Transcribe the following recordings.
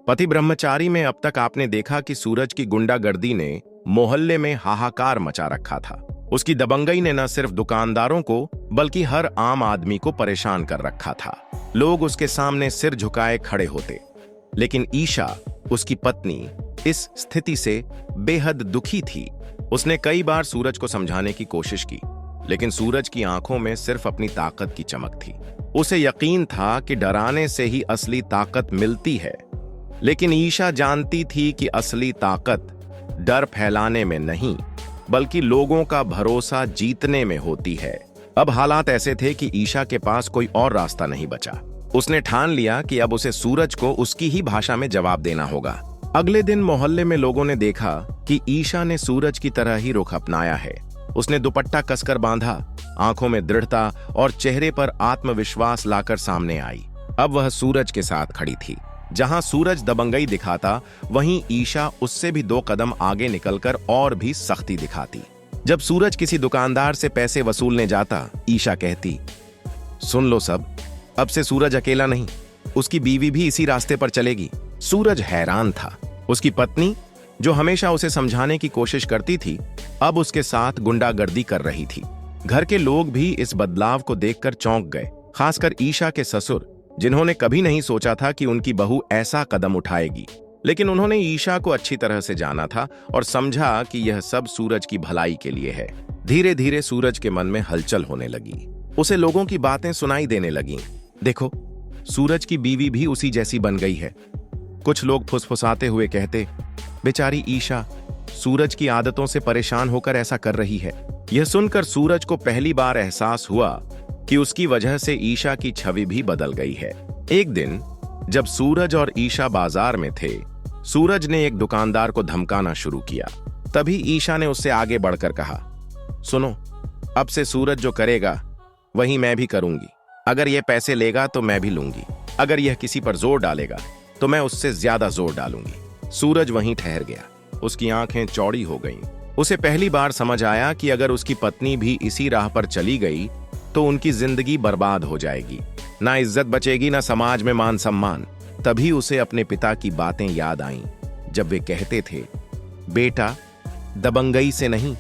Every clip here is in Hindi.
पति ब्रह्मचारी में अब तक आपने देखा कि सूरज की गुंडागर्दी ने मोहल्ले में हाहाकार मचा रखा था। उसकी दबंगई ने न सिर्फ दुकानदारों को बल्कि हर आम आदमी को परेशान कर रखा था। लोग उसके सामने सिर झुकाए खड़े होते, लेकिन ईशा, उसकी पत्नी, इस स्थिति से बेहद दुखी थी। उसने कई बार सूरज को समझाने की कोशिश की, लेकिन सूरज की आंखों में सिर्फ अपनी ताकत की चमक थी। उसे यकीन था कि डराने से ही असली ताकत मिलती है, लेकिन ईशा जानती थी कि असली ताकत डर फैलाने में नहीं, बल्कि लोगों का भरोसा जीतने में होती है। अब हालात ऐसे थे कि ईशा के पास कोई और रास्ता नहीं बचा। उसने ठान लिया कि अब उसे सूरज को उसकी ही भाषा में जवाब देना होगा। अगले दिन मोहल्ले में लोगों ने देखा कि ईशा ने सूरज की तरह ही रुख अपनाया है। उसने दुपट्टा कसकर बांधा, आंखों में दृढ़ता और चेहरे पर आत्मविश्वास लाकर सामने आई। अब वह सूरज के साथ खड़ी थी। जहां सूरज दबंगई दिखाता, वहीं ईशा उससे भी 2 कदम आगे निकलकर और भी सख्ती दिखाती। जब सूरज किसी दुकानदार से पैसे वसूलने जाता, ईशा कहती, सुन लो सब, अब से सूरज अकेला नहीं, उसकी बीवी भी इसी रास्ते पर चलेगी। सूरज हैरान था। उसकी पत्नी, जो हमेशा उसे समझाने की कोशिश करती थी, अब उसके साथ गुंडागर्दी कर रही थी। घर के लोग भी इस बदलाव को देखकर चौंक गए, खासकर ईशा के ससुर, जिन्होंने कभी नहीं सोचा था कि उनकी बहू ऐसा कदम उठाएगी। लेकिन उन्होंने ईशा को अच्छी तरह से जाना था और समझा कि यह सब सूरज की भलाई के लिए है। धीरे धीरे सूरज के मन में हलचल होने लगी। उसे लोगों की बातें सुनाई देने लगीं। देखो, सूरज की बीवी भी उसी जैसी बन गई है। कुछ लोग फुसफुसाते हुए कहते, बेचारी ईशा सूरज की आदतों से परेशान होकर ऐसा कर रही है। यह सुनकर सूरज को पहली बार एहसास हुआ कि उसकी वजह से ईशा की छवि भी बदल गई है। एक दिन जब सूरज और ईशा बाजार में थे, सूरज ने एक दुकानदार को धमकाना शुरू किया। तभी ईशा ने उससे आगे बढ़कर कहा, सुनो, अब से सूरज जो करेगा वही मैं भी करूंगी। अगर यह पैसे लेगा तो मैं भी लूंगी। अगर यह किसी पर जोर डालेगा तो मैं उससे ज्यादा जोर डालूंगी। सूरज वहीं ठहर गया। उसकी आंखें चौड़ी हो गईं। उसे पहली बार समझ आया कि अगर उसकी पत्नी भी इसी राह पर चली गई तो उनकी जिंदगी बर्बाद हो जाएगी। ना इज्जत बचेगी, ना समाज में मान सम्मान। तभी उसे अपने पिता की बातें याद आईं, जब वे कहते थे, बेटा, दबंगई से नहीं,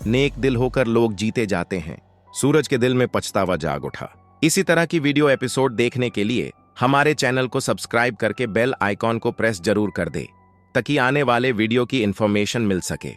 नेक दिल होकर लोग जीते जाते हैं। सूरज के दिल में पछतावा जाग उठा। इसी तरह की वीडियो एपिसोड देखने के लिए हमारे चैनल को सब्सक्राइब करके बेल आइकॉन को प्रेस जरूर कर दे, ताकि आने वाले वीडियो की इंफॉर्मेशन मिल सके।